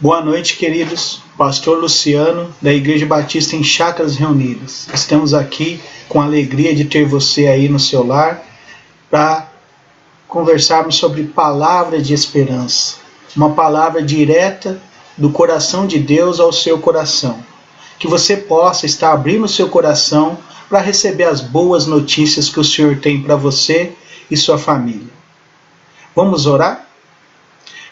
Boa noite, queridos. Pastor Luciano, da Igreja Batista em Chácaras Reunidas. Estamos aqui com a alegria de ter você aí no seu lar para conversarmos sobre palavra de esperança. Uma palavra direta do coração de Deus ao seu coração. Que você possa estar abrindo o seu coração para receber as boas notícias que o Senhor tem para você e sua família. Vamos orar?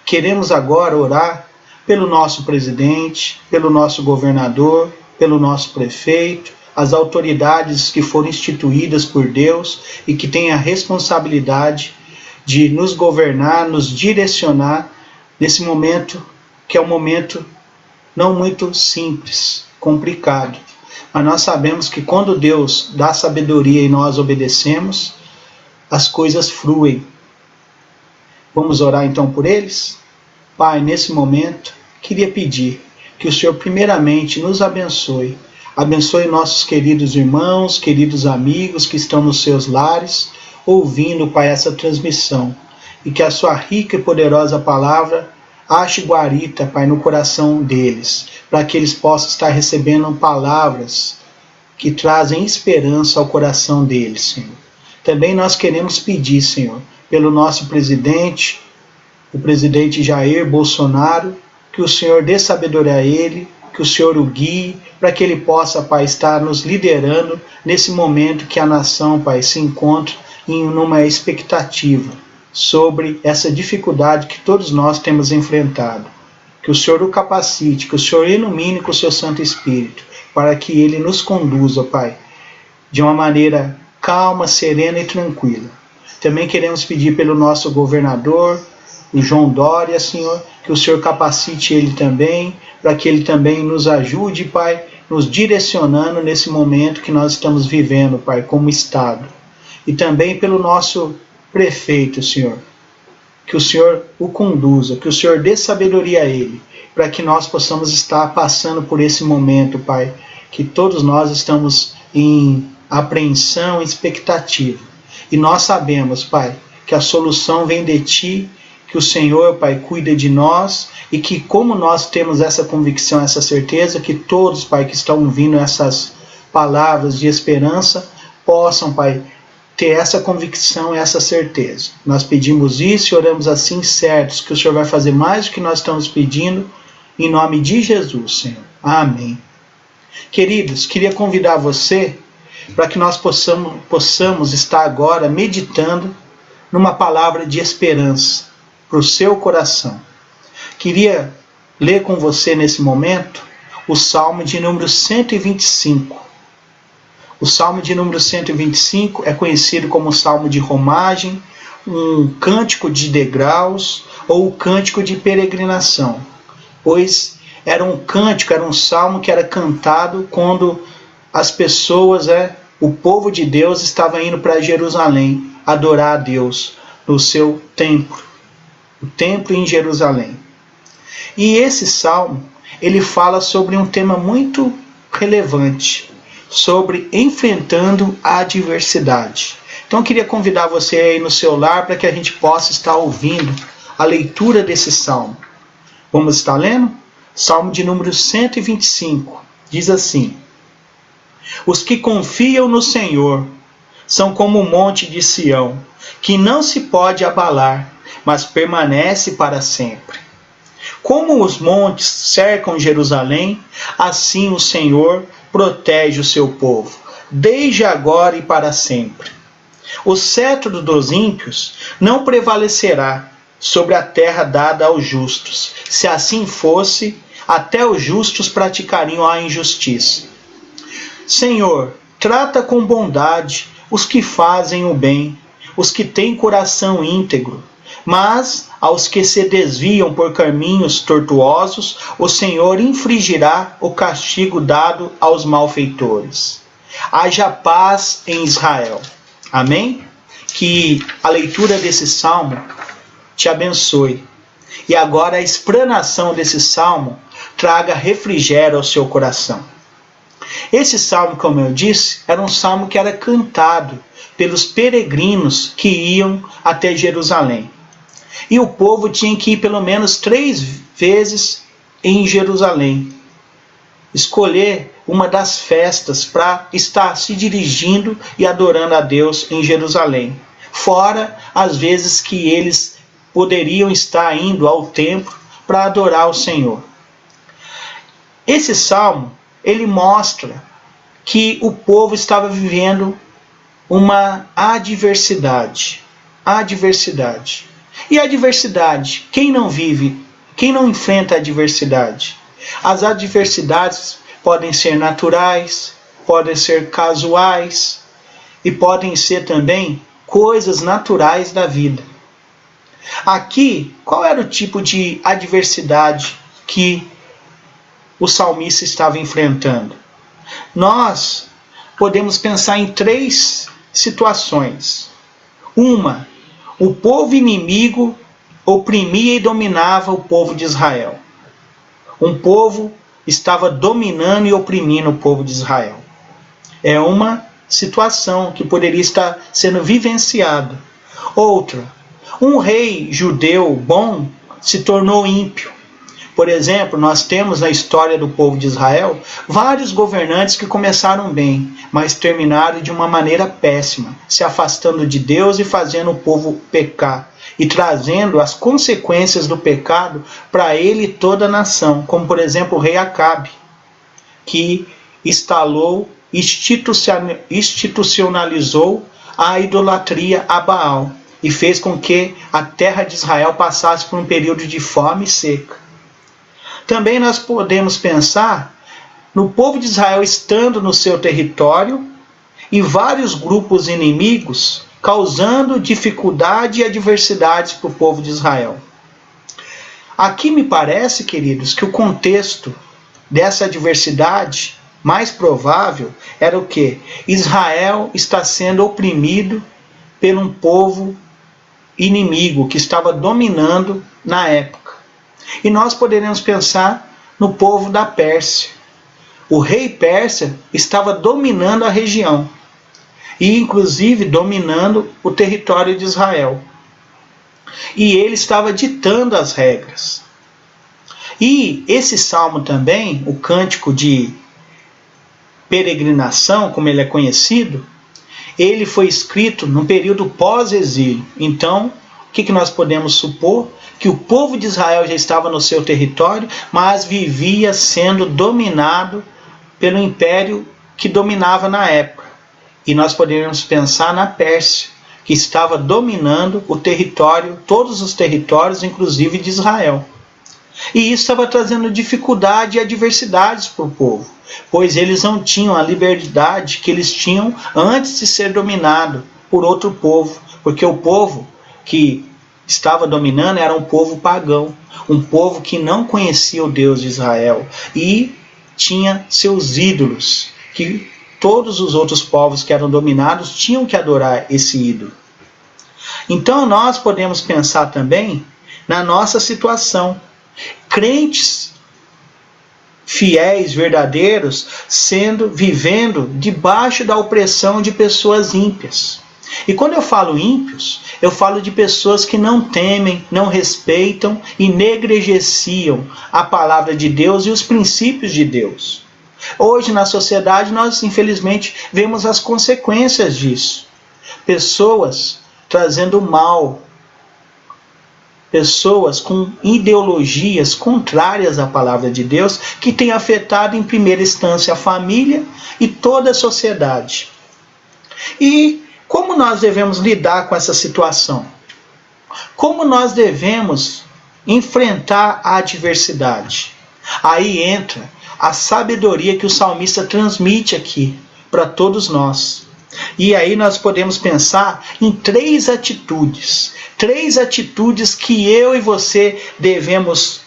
Queremos agora orar pelo nosso presidente, pelo nosso governador, pelo nosso prefeito, as autoridades que foram instituídas por Deus e que têm a responsabilidade de nos governar, nos direcionar nesse momento que é um momento não muito simples, complicado. Mas nós sabemos que quando Deus dá sabedoria e nós obedecemos, as coisas fluem. Vamos orar então por eles? Pai, nesse momento, queria pedir que o Senhor primeiramente nos abençoe. Abençoe nossos queridos irmãos, queridos amigos que estão nos seus lares, ouvindo, Pai, essa transmissão. E que a sua rica e poderosa palavra ache guarita, Pai, no coração deles, para que eles possam estar recebendo palavras que trazem esperança ao coração deles, Senhor. Também nós queremos pedir, Senhor, pelo nosso presidente, o presidente Jair Bolsonaro, que o Senhor dê sabedoria a ele, que o Senhor o guie, para que ele possa, Pai, estar nos liderando nesse momento que a nação, Pai, se encontra numa expectativa sobre essa dificuldade que todos nós temos enfrentado. Que o Senhor o capacite, que o Senhor ilumine com o seu Santo Espírito, para que ele nos conduza, Pai, de uma maneira calma, serena e tranquila. Também queremos pedir pelo nosso governador, o João Dória, Senhor, que o Senhor capacite ele também, para que ele também nos ajude, Pai, nos direcionando nesse momento que nós estamos vivendo, Pai, como Estado. E também pelo nosso prefeito, Senhor, que o Senhor o conduza, que o Senhor dê sabedoria a ele, para que nós possamos estar passando por esse momento, Pai, que todos nós estamos em apreensão, expectativa. E nós sabemos, Pai, que a solução vem de Ti, que o Senhor, Pai, cuida de nós e que como nós temos essa convicção, essa certeza, que todos, Pai, que estão ouvindo essas palavras de esperança, possam, Pai, ter essa convicção e essa certeza. Nós pedimos isso e oramos assim certos, que o Senhor vai fazer mais do que nós estamos pedindo, em nome de Jesus, Senhor. Amém. Queridos, queria convidar você para que nós possamos estar agora meditando numa palavra de esperança para o seu coração. Queria ler com você nesse momento o Salmo de número 125. O Salmo de número 125 é conhecido como o Salmo de Romagem, um cântico de degraus ou o cântico de peregrinação, pois era um cântico, era um salmo que era cantado quando as pessoas, o povo de Deus estava indo para Jerusalém adorar a Deus no seu templo, o templo em Jerusalém. E esse salmo, ele fala sobre um tema muito relevante, sobre enfrentando a adversidade. Então eu queria convidar você aí no seu lar para que a gente possa estar ouvindo a leitura desse salmo. Vamos estar lendo? Salmo de número 125, diz assim: Os que confiam no Senhor são como o monte de Sião, que não se pode abalar, mas permanece para sempre. Como os montes cercam Jerusalém, assim o Senhor protege o seu povo, desde agora e para sempre. O cetro dos ímpios não prevalecerá sobre a terra dada aos justos. Se assim fosse, até os justos praticariam a injustiça. Senhor, trata com bondade os que fazem o bem, os que têm coração íntegro. Mas aos que se desviam por caminhos tortuosos, o Senhor infligirá o castigo dado aos malfeitores. Haja paz em Israel. Amém? Que a leitura desse salmo te abençoe. E agora a explanação desse salmo traga refrigério ao seu coração. Esse salmo, como eu disse, era um salmo que era cantado pelos peregrinos que iam até Jerusalém. E o povo tinha que ir pelo menos 3 vezes em Jerusalém. Escolher uma das festas para estar se dirigindo e adorando a Deus em Jerusalém. Fora as vezes que eles poderiam estar indo ao templo para adorar o Senhor. Esse salmo, ele mostra que o povo estava vivendo uma adversidade. Adversidade. E adversidade, quem não vive, quem não enfrenta a adversidade? As adversidades podem ser naturais, podem ser casuais e podem ser também coisas naturais da vida. Aqui, qual era o tipo de adversidade que o salmista estava enfrentando? Nós podemos pensar em 3 situações. Uma, o povo inimigo oprimia e dominava o povo de Israel. Um povo estava dominando e oprimindo o povo de Israel. É uma situação que poderia estar sendo vivenciada. Outra, um rei judeu bom se tornou ímpio. Por exemplo, nós temos na história do povo de Israel vários governantes que começaram bem, mas terminaram de uma maneira péssima, se afastando de Deus e fazendo o povo pecar, e trazendo as consequências do pecado para ele e toda a nação, como por exemplo o rei Acabe, que institucionalizou a idolatria a Baal e fez com que a terra de Israel passasse por um período de fome e seca. Também nós podemos pensar no povo de Israel estando no seu território e vários grupos inimigos causando dificuldade e adversidades para o povo de Israel. Aqui me parece, queridos, que o contexto dessa adversidade mais provável era o quê? Israel está sendo oprimido por um povo inimigo que estava dominando na época. E nós poderemos pensar no povo da Pérsia. O rei Pérsia estava dominando a região e inclusive dominando o território de Israel. E ele estava ditando as regras. E esse salmo também, o cântico de peregrinação, como ele é conhecido, ele foi escrito no período pós-exílio. Então, o que nós podemos supor? Que o povo de Israel já estava no seu território, mas vivia sendo dominado pelo império que dominava na época. E nós poderíamos pensar na Pérsia, que estava dominando o território, todos os territórios, inclusive de Israel. E isso estava trazendo dificuldade e adversidades para o povo, pois eles não tinham a liberdade que eles tinham antes de ser dominado por outro povo, porque o povo que estava dominando era um povo pagão, um povo que não conhecia o Deus de Israel e tinha seus ídolos, que todos os outros povos que eram dominados tinham que adorar esse ídolo. Então nós podemos pensar também na nossa situação. Crentes fiéis, verdadeiros, vivendo debaixo da opressão de pessoas ímpias. E quando eu falo ímpios, eu falo de pessoas que não temem, não respeitam e negligenciam a palavra de Deus e os princípios de Deus. Hoje na sociedade nós infelizmente vemos as consequências disso. Pessoas trazendo mal, pessoas com ideologias contrárias à palavra de Deus, que têm afetado em primeira instância a família e toda a sociedade. E como nós devemos lidar com essa situação? Como nós devemos enfrentar a adversidade? Aí entra a sabedoria que o salmista transmite aqui para todos nós. E aí nós podemos pensar em 3 atitudes. 3 atitudes que eu e você devemos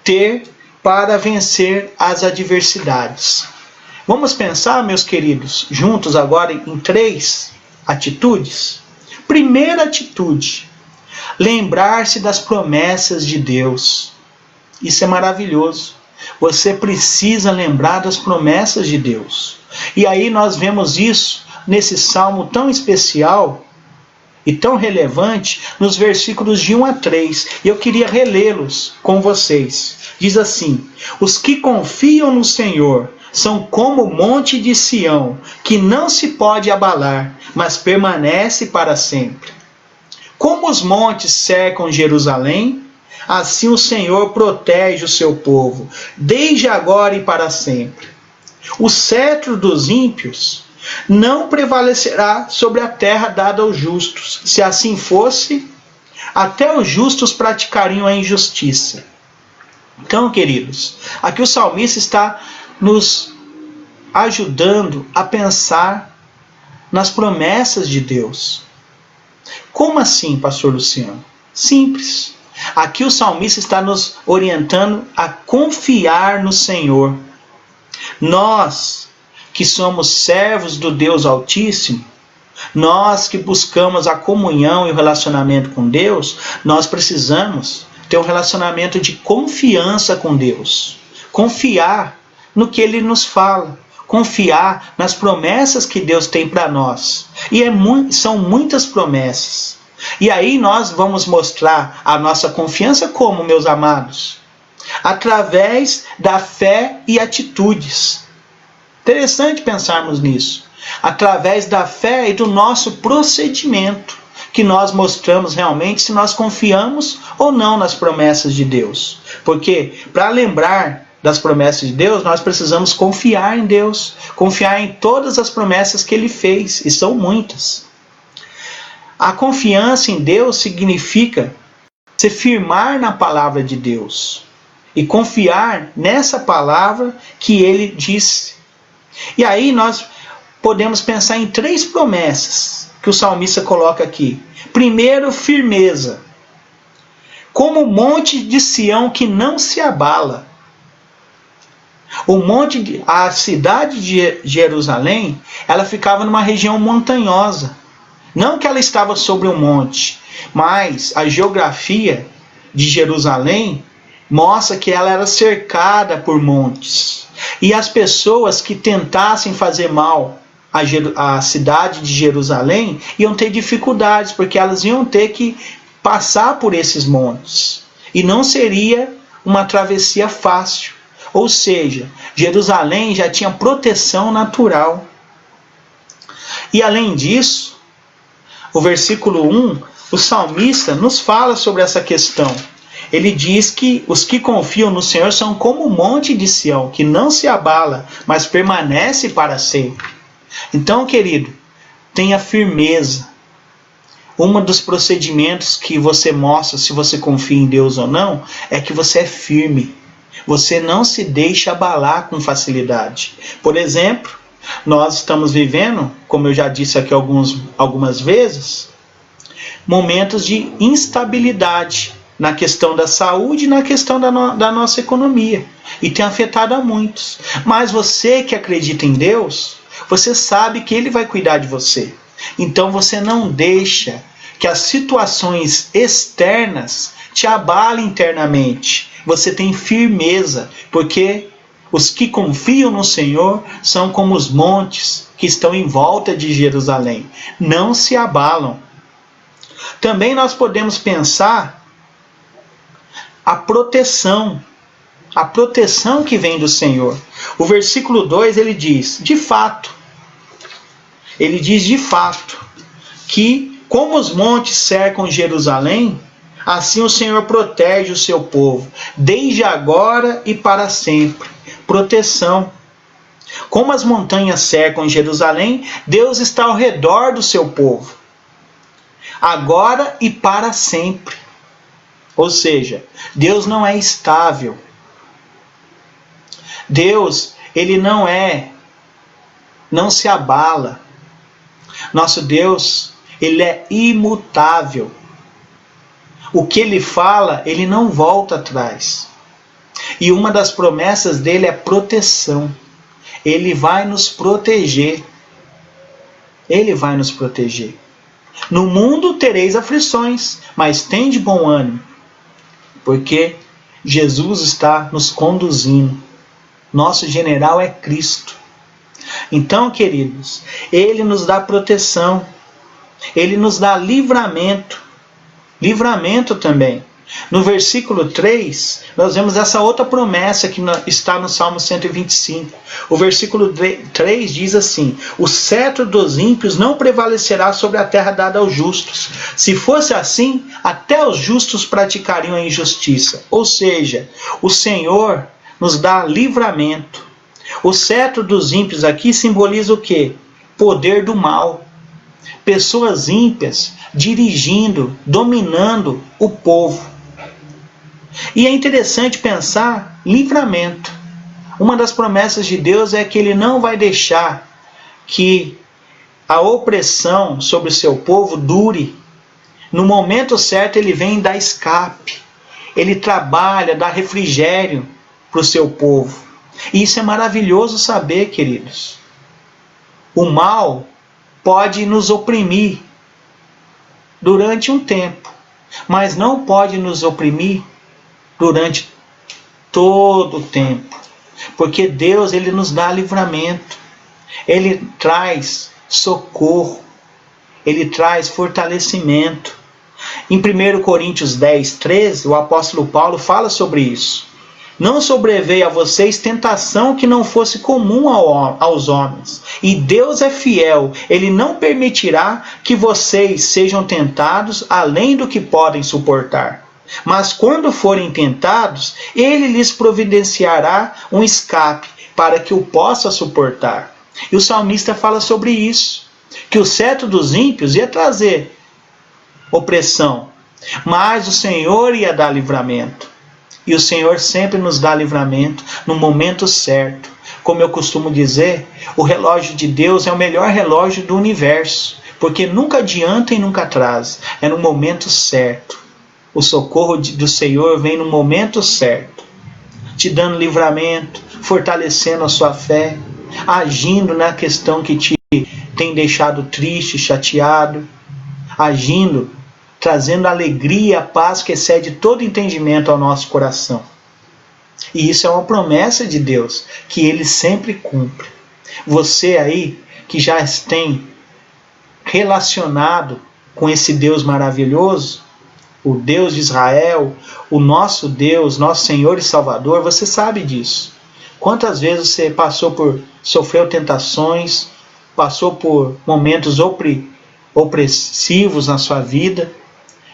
ter para vencer as adversidades. Vamos pensar, meus queridos, juntos agora em 3 atitudes? Primeira atitude, lembrar-se das promessas de Deus. Isso é maravilhoso. Você precisa lembrar das promessas de Deus. E aí nós vemos isso nesse salmo tão especial e tão relevante nos versículos de 1 a 3. E eu queria relê-los com vocês. Diz assim: os que confiam no Senhor são como o monte de Sião, que não se pode abalar, mas permanece para sempre. Como os montes cercam Jerusalém, assim o Senhor protege o seu povo, desde agora e para sempre. O cetro dos ímpios não prevalecerá sobre a terra dada aos justos. Se assim fosse, até os justos praticariam a injustiça. Então, queridos, aqui o salmista está nos ajudando a pensar nas promessas de Deus. Como assim, pastor Luciano? Simples. Aqui o salmista está nos orientando a confiar no Senhor. Nós, que somos servos do Deus Altíssimo, nós que buscamos a comunhão e o relacionamento com Deus, nós precisamos ter um relacionamento de confiança com Deus. Confiar no que Ele nos fala. Confiar nas promessas que Deus tem para nós. E são muitas promessas. E aí nós vamos mostrar a nossa confiança como, meus amados? Através da fé e atitudes. Interessante pensarmos nisso. Através da fé e do nosso procedimento, que nós mostramos realmente se nós confiamos ou não nas promessas de Deus. Porque, para lembrar das promessas de Deus, nós precisamos confiar em Deus, confiar em todas as promessas que Ele fez, e são muitas. A confiança em Deus significa se firmar na palavra de Deus e confiar nessa palavra que Ele disse. E aí nós podemos pensar em 3 promessas que o salmista coloca aqui. Primeiro, firmeza. Como o monte de Sião que não se abala. A cidade de Jerusalém, ela ficava numa região montanhosa. Não que ela estava sobre um monte, mas a geografia de Jerusalém mostra que ela era cercada por montes. E as pessoas que tentassem fazer mal à cidade de Jerusalém iam ter dificuldades, porque elas iam ter que passar por esses montes. E não seria uma travessia fácil. Ou seja, Jerusalém já tinha proteção natural. E além disso, o versículo 1, o salmista nos fala sobre essa questão. Ele diz que os que confiam no Senhor são como o monte de Sião, que não se abala, mas permanece para sempre. Então, querido, tenha firmeza. Um dos procedimentos que você mostra se você confia em Deus ou não, é que você é firme. Você não se deixa abalar com facilidade. Por exemplo, nós estamos vivendo, como eu já disse aqui algumas vezes, momentos de instabilidade na questão da saúde e na questão da nossa economia. E tem afetado a muitos. Mas você que acredita em Deus, você sabe que Ele vai cuidar de você. Então você não deixa que as situações externas te abalem internamente. Você tem firmeza, porque os que confiam no Senhor são como os montes que estão em volta de Jerusalém. Não se abalam. Também nós podemos pensar a proteção que vem do Senhor. O versículo 2 ele diz, de fato, que como os montes cercam Jerusalém, assim o Senhor protege o seu povo, desde agora e para sempre. Proteção. Como as montanhas cercam Jerusalém, Deus está ao redor do seu povo, agora e para sempre. Ou seja, Deus não é estável. Deus, Ele não se abala. Nosso Deus, Ele é imutável. O que Ele fala, Ele não volta atrás. E uma das promessas dele é proteção. Ele vai nos proteger. Ele vai nos proteger. No mundo tereis aflições, mas tende bom ânimo, porque Jesus está nos conduzindo. Nosso general é Cristo. Então, queridos, Ele nos dá proteção. Ele nos dá livramento. Livramento também. No versículo 3, nós vemos essa outra promessa que está no Salmo 125. O versículo 3 diz assim: o cetro dos ímpios não prevalecerá sobre a terra dada aos justos. Se fosse assim, até os justos praticariam a injustiça. Ou seja, o Senhor nos dá livramento. O cetro dos ímpios aqui simboliza o quê? Poder do mal. Pessoas ímpias dirigindo, dominando o povo. E é interessante pensar livramento. Uma das promessas de Deus é que Ele não vai deixar que a opressão sobre o seu povo dure. No momento certo Ele vem dar escape. Ele trabalha, dá refrigério para o seu povo. E isso é maravilhoso saber, queridos. O mal pode nos oprimir durante um tempo, mas não pode nos oprimir durante todo o tempo, porque Deus, Ele nos dá livramento, Ele traz socorro, Ele traz fortalecimento. Em 1 Coríntios 10, 13, o apóstolo Paulo fala sobre isso. Não sobreveio a vocês tentação que não fosse comum aos homens. E Deus é fiel, Ele não permitirá que vocês sejam tentados além do que podem suportar. Mas quando forem tentados, Ele lhes providenciará um escape para que o possa suportar. E o salmista fala sobre isso, que o cetro dos ímpios ia trazer opressão, mas o Senhor ia dar livramento. E o Senhor sempre nos dá livramento no momento certo. Como eu costumo dizer, o relógio de Deus é o melhor relógio do universo, porque nunca adianta e nunca atrasa, é no momento certo. O socorro do Senhor vem no momento certo, te dando livramento, fortalecendo a sua fé, agindo na questão que te tem deixado triste, chateado, agindo, trazendo alegria, paz que excede todo entendimento ao nosso coração. E isso é uma promessa de Deus, que Ele sempre cumpre. Você aí, que já tem relacionado com esse Deus maravilhoso, o Deus de Israel, o nosso Deus, nosso Senhor e Salvador, você sabe disso. Quantas vezes você sofreu tentações, passou por momentos opressivos na sua vida,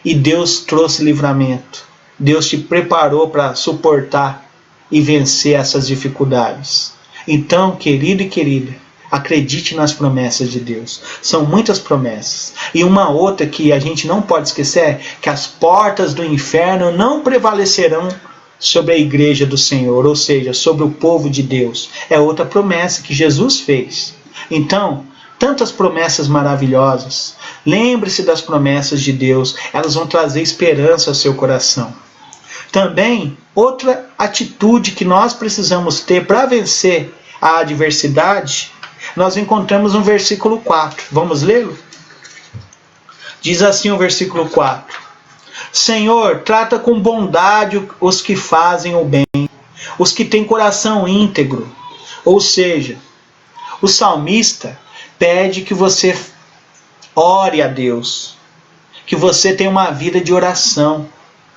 e Deus trouxe livramento. Deus te preparou para suportar e vencer essas dificuldades. Então, querido e querida, acredite nas promessas de Deus. São muitas promessas. E uma outra que a gente não pode esquecer é que as portas do inferno não prevalecerão sobre a igreja do Senhor, ou seja, sobre o povo de Deus. É outra promessa que Jesus fez. Então, tantas promessas maravilhosas. Lembre-se das promessas de Deus. Elas vão trazer esperança ao seu coração. Também, outra atitude que nós precisamos ter para vencer a adversidade, nós encontramos no versículo 4. Vamos lê-lo? Diz assim o versículo 4. Senhor, trata com bondade os que fazem o bem, os que têm coração íntegro. Ou seja, o salmista pede que você ore a Deus, que você tenha uma vida de oração.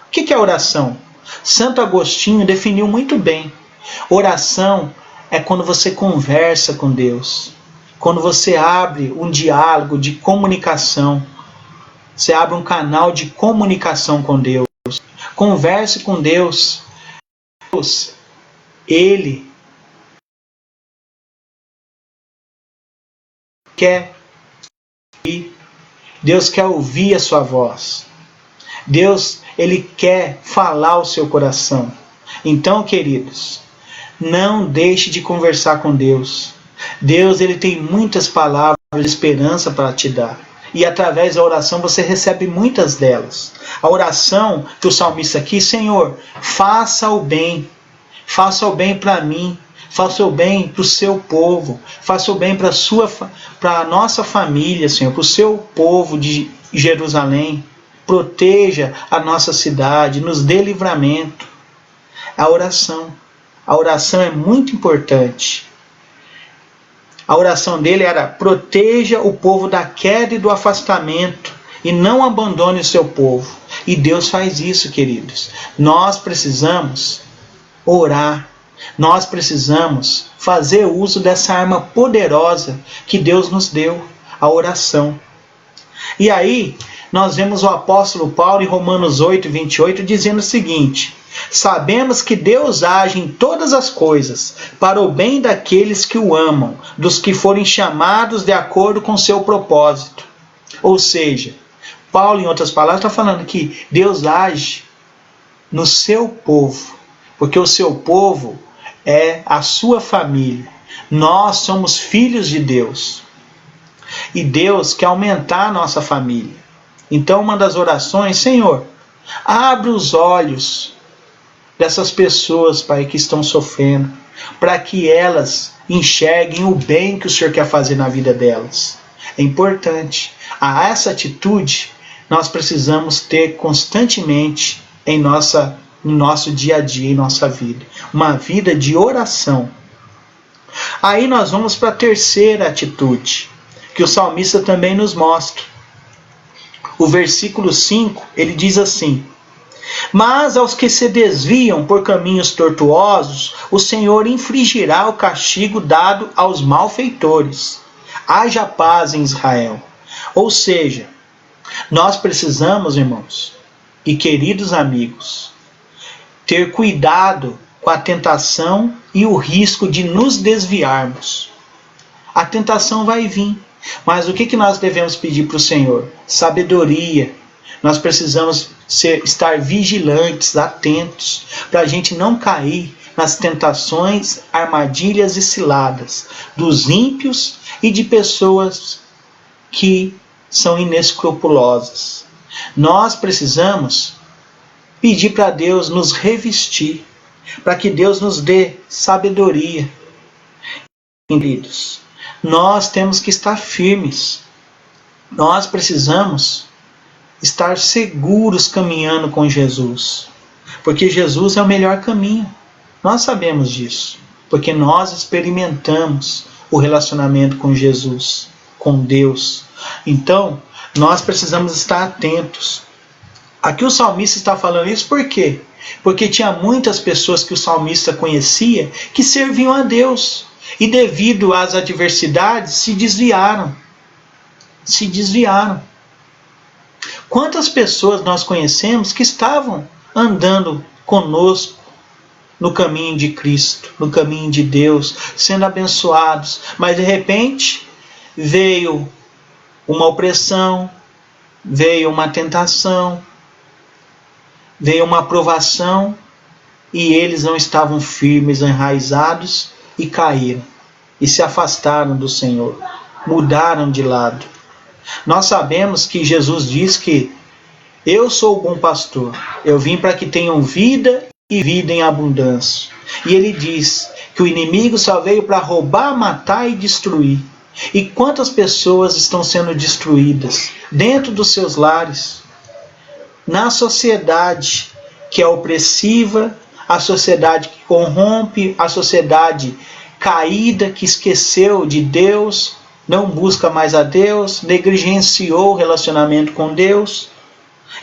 O que é oração? Santo Agostinho definiu muito bem. Oração é quando você conversa com Deus, quando você abre um diálogo de comunicação, você abre um canal de comunicação com Deus. Converse com Deus. Deus, Ele quer ouvir. Deus quer ouvir a sua voz. Deus, Ele quer falar ao seu coração. Então, queridos, não deixe de conversar com Deus. Deus, Ele tem muitas palavras de esperança para te dar. E através da oração você recebe muitas delas. A oração que o salmista aqui, Senhor, faça o bem para mim, faça o bem para o seu povo, faça o bem para a nossa família, Senhor, para o seu povo de Jerusalém. Proteja a nossa cidade, nos dê livramento. A oração é muito importante. A oração dele era: proteja o povo da queda e do afastamento, e não abandone o seu povo. E Deus faz isso, queridos. Nós precisamos orar. Nós precisamos fazer uso dessa arma poderosa que Deus nos deu, a oração. E aí, nós vemos o apóstolo Paulo em Romanos 8, 28, dizendo o seguinte: sabemos que Deus age em todas as coisas para o bem daqueles que o amam, dos que forem chamados de acordo com seu propósito. Ou seja, Paulo, em outras palavras, está falando que Deus age no seu povo, porque o seu povo é a sua família. Nós somos filhos de Deus. E Deus quer aumentar a nossa família. Então, uma das orações: Senhor, abre os olhos dessas pessoas, Pai, que estão sofrendo, para que elas enxerguem o bem que o Senhor quer fazer na vida delas. É importante. A essa atitude nós precisamos ter constantemente no nosso dia a dia, em nossa vida. Uma vida de oração. Aí nós vamos para a terceira atitude, que o salmista também nos mostra. O versículo 5, ele diz assim: mas aos que se desviam por caminhos tortuosos, o Senhor infligirá o castigo dado aos malfeitores. Haja paz em Israel. Ou seja, nós precisamos, irmãos e queridos amigos, ter cuidado com a tentação e o risco de nos desviarmos. A tentação vai vir, mas o que nós devemos pedir para o Senhor? Sabedoria. Nós precisamos estar vigilantes, atentos, para a gente não cair nas tentações, armadilhas e ciladas dos ímpios e de pessoas que são inescrupulosas. Nós precisamos pedir para Deus nos revestir, para que Deus nos dê sabedoria. Queridos, nós temos que estar firmes. Nós precisamos estar seguros caminhando com Jesus, porque Jesus é o melhor caminho. Nós sabemos disso, porque nós experimentamos o relacionamento com Jesus, com Deus. Então, nós precisamos estar atentos. Aqui o salmista está falando isso por quê? Porque tinha muitas pessoas que o salmista conhecia que serviam a Deus, e devido às adversidades se desviaram. Quantas pessoas nós conhecemos que estavam andando conosco no caminho de Cristo, no caminho de Deus, sendo abençoados, mas de repente veio uma opressão, veio uma tentação, veio uma provação, e eles não estavam firmes, enraizados, e caíram, e se afastaram do Senhor, mudaram de lado. Nós sabemos que Jesus diz que eu sou o bom pastor, eu vim para que tenham vida e vida em abundância. E ele diz que o inimigo só veio para roubar, matar e destruir. E quantas pessoas estão sendo destruídas dentro dos seus lares, na sociedade que é opressiva, a sociedade que corrompe, a sociedade caída que esqueceu de Deus, não busca mais a Deus, negligenciou o relacionamento com Deus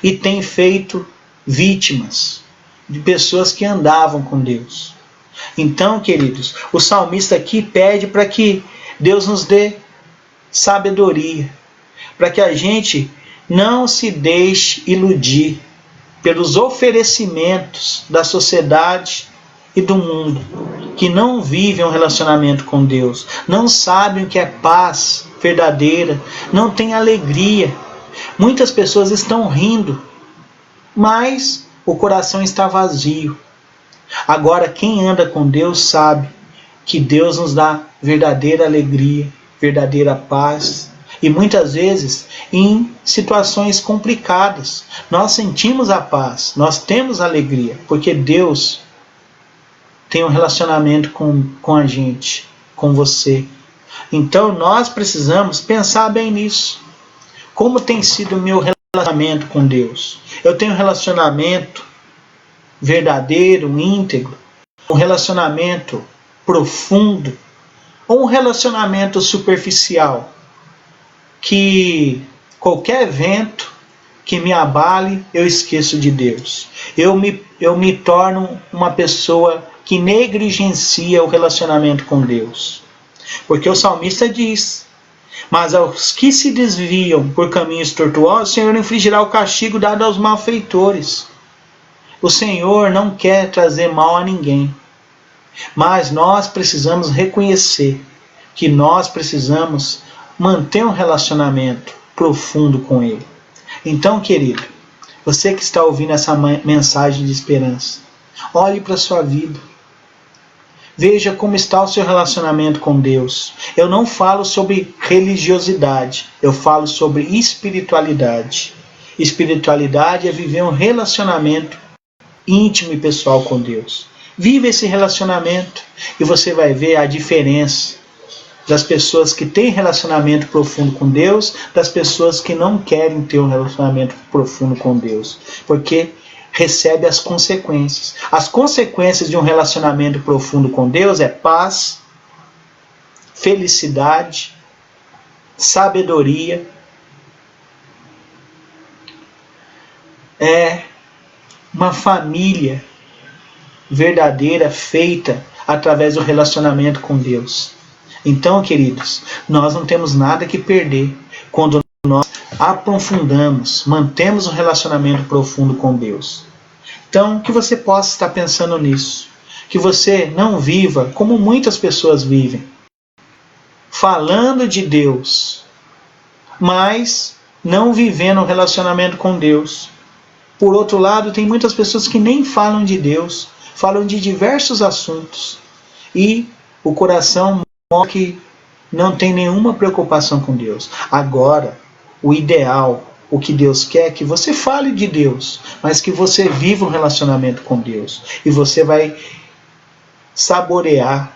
e tem feito vítimas de pessoas que andavam com Deus. Então, queridos, o salmista aqui pede para que Deus nos dê sabedoria, para que a gente não se deixe iludir pelos oferecimentos da sociedade e do mundo, que não vivem um relacionamento com Deus, não sabem o que é paz verdadeira, não têm alegria. Muitas pessoas estão rindo, mas o coração está vazio. Agora, quem anda com Deus sabe que Deus nos dá verdadeira alegria, verdadeira paz. E muitas vezes, em situações complicadas, nós sentimos a paz, nós temos alegria, porque Deus tem um relacionamento com a gente, com você. Então nós precisamos pensar bem nisso. Como tem sido o meu relacionamento com Deus? Eu tenho um relacionamento verdadeiro, íntegro, um relacionamento profundo, Ou um relacionamento superficial, que qualquer evento que me abale, eu esqueço de Deus. Eu me torno uma pessoa que negligencia o relacionamento com Deus. Porque o salmista diz: mas aos que se desviam por caminhos tortuosos, o Senhor infligirá o castigo dado aos malfeitores. O Senhor não quer trazer mal a ninguém. Mas nós precisamos reconhecer que nós precisamos manter um relacionamento profundo com Ele. Então, querido, você que está ouvindo essa mensagem de esperança, olhe para a sua vida. Veja como está o seu relacionamento com Deus. Eu não falo sobre religiosidade, eu falo sobre espiritualidade. Espiritualidade é viver um relacionamento íntimo e pessoal com Deus. Viva esse relacionamento e você vai ver a diferença das pessoas que têm relacionamento profundo com Deus, das pessoas que não querem ter um relacionamento profundo com Deus. Porque recebe as consequências. As consequências de um relacionamento profundo com Deus é paz, felicidade, sabedoria, é uma família verdadeira feita através do relacionamento com Deus. Então, queridos, nós não temos nada que perder quando nós aprofundamos, mantemos um relacionamento profundo com Deus. Então, que você possa estar pensando nisso. Que você não viva como muitas pessoas vivem, falando de Deus, mas não vivendo um relacionamento com Deus. Por outro lado, tem muitas pessoas que nem falam de Deus, falam de diversos assuntos, e o coração mostra que não tem nenhuma preocupação com Deus. Agora, o ideal, o que Deus quer é que você fale de Deus, mas que você viva um relacionamento com Deus. E você vai saborear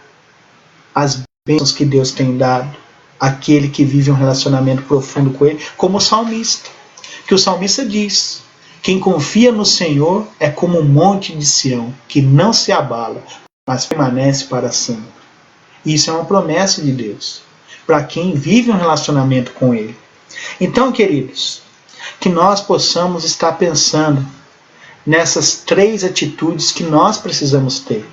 as bênçãos que Deus tem dado àquele que vive um relacionamento profundo com Ele, como o salmista. Que o salmista diz: quem confia no Senhor é como um monte de Sião, que não se abala, mas permanece para sempre. Isso é uma promessa de Deus, para quem vive um relacionamento com Ele. Então, queridos, que nós possamos estar pensando nessas 3 atitudes que nós precisamos ter.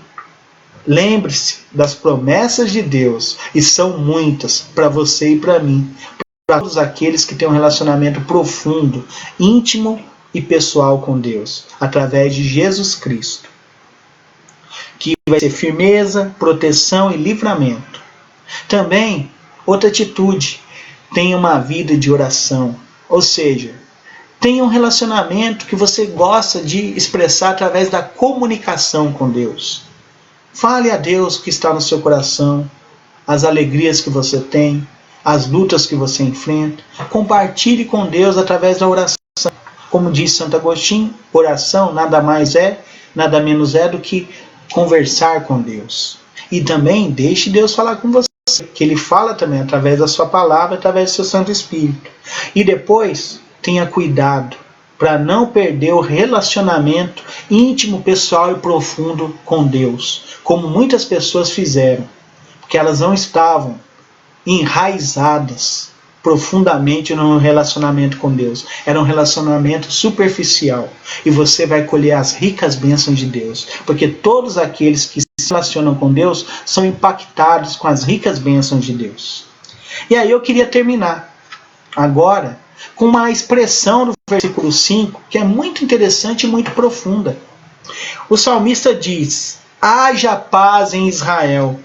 Lembre-se das promessas de Deus, e são muitas para você e para mim, para todos aqueles que têm um relacionamento profundo, íntimo e pessoal com Deus, através de Jesus Cristo, que vai ser firmeza, proteção e livramento. Também, outra atitude, tenha uma vida de oração, ou seja, tenha um relacionamento que você gosta de expressar através da comunicação com Deus. Fale a Deus o que está no seu coração, as alegrias que você tem, as lutas que você enfrenta. Compartilhe com Deus através da oração. Como diz Santo Agostinho, oração nada mais é, nada menos é do que conversar com Deus. E também deixe Deus falar com você, que Ele fala também através da sua palavra, através do seu Santo Espírito. E depois, tenha cuidado para não perder o relacionamento íntimo, pessoal e profundo com Deus, como muitas pessoas fizeram, porque elas não estavam enraizadas profundamente no relacionamento com Deus. Era um relacionamento superficial. E você vai colher as ricas bênçãos de Deus. Porque todos aqueles que se relacionam com Deus são impactados com as ricas bênçãos de Deus. E aí eu queria terminar agora com uma expressão do versículo 5 que é muito interessante e muito profunda. O salmista diz: haja paz em Israel.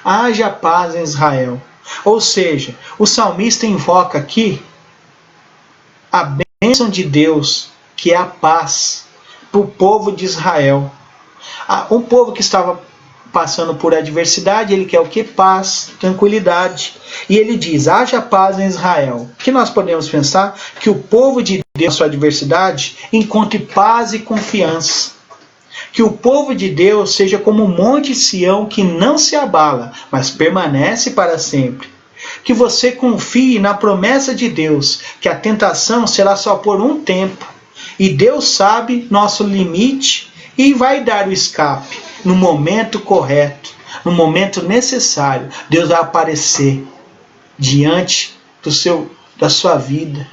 Haja paz em Israel. Ou seja, o salmista invoca aqui a bênção de Deus, que é a paz, para o povo de Israel. Um povo que estava passando por adversidade, ele quer o que? Paz, tranquilidade. E ele diz: haja paz em Israel. O que nós podemos pensar? Que o povo de Deus, na sua adversidade, encontre paz e confiança. Que o povo de Deus seja como um monte Sião que não se abala, mas permanece para sempre. Que você confie na promessa de Deus, que a tentação será só por um tempo. E Deus sabe nosso limite e vai dar o escape no momento correto, no momento necessário, Deus vai aparecer diante da sua vida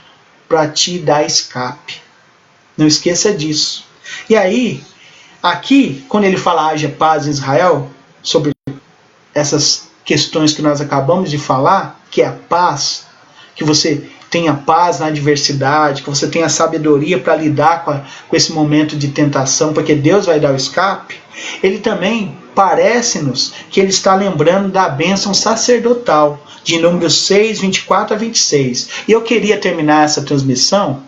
para te dar escape. Não esqueça disso. E aí, aqui, quando ele fala haja paz em Israel, sobre essas questões que nós acabamos de falar, que é a paz, que você tenha paz na adversidade, que você tenha sabedoria para lidar com esse momento de tentação, porque Deus vai dar o escape, ele também parece-nos que ele está lembrando da bênção sacerdotal, de Números 6, 24 a 26. E eu queria terminar essa transmissão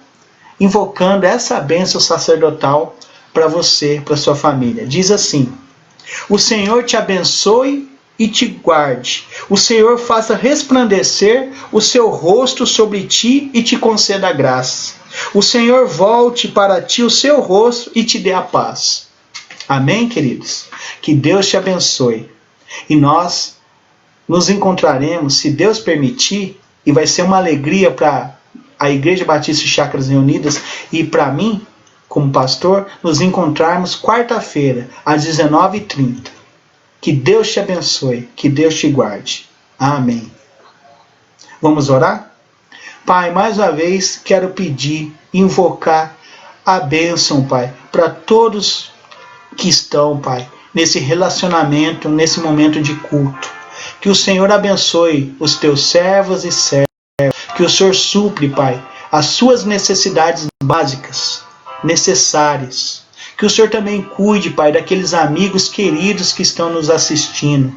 invocando essa bênção sacerdotal para você, para sua família. Diz assim: o Senhor te abençoe e te guarde. O Senhor faça resplandecer o seu rosto sobre ti e te conceda graça. O Senhor volte para ti o seu rosto e te dê a paz. Amém, queridos? Que Deus te abençoe. E nós nos encontraremos, se Deus permitir, e vai ser uma alegria para a Igreja Batista de Chácaras Reunidas e para mim, como pastor, nos encontrarmos quarta-feira, às 19h30. Que Deus te abençoe, que Deus te guarde. Amém. Vamos orar? Pai, mais uma vez quero pedir, invocar a bênção, Pai, para todos que estão, Pai, nesse relacionamento, nesse momento de culto. Que o Senhor abençoe os teus servos e servas. Que o Senhor supre, Pai, as suas necessidades básicas, necessárias. Que o Senhor também cuide, Pai, daqueles amigos queridos que estão nos assistindo,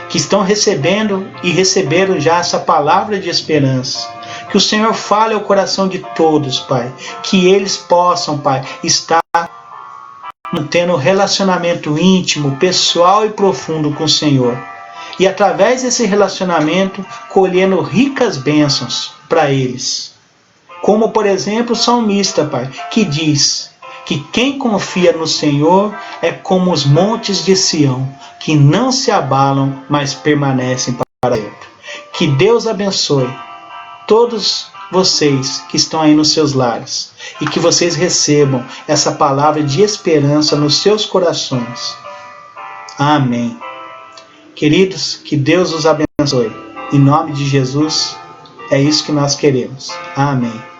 que estão recebendo e receberam já essa palavra de esperança. Que o Senhor fale ao coração de todos, Pai, que eles possam, Pai, estar mantendo um relacionamento íntimo, pessoal e profundo com o Senhor. E através desse relacionamento, colhendo ricas bênçãos para eles. Como, por exemplo, o salmista, Pai, que diz que quem confia no Senhor é como os montes de Sião, que não se abalam, mas permanecem para sempre. Que Deus abençoe todos vocês que estão aí nos seus lares e que vocês recebam essa palavra de esperança nos seus corações. Amém. Queridos, que Deus os abençoe. Em nome de Jesus, é isso que nós queremos. Amém.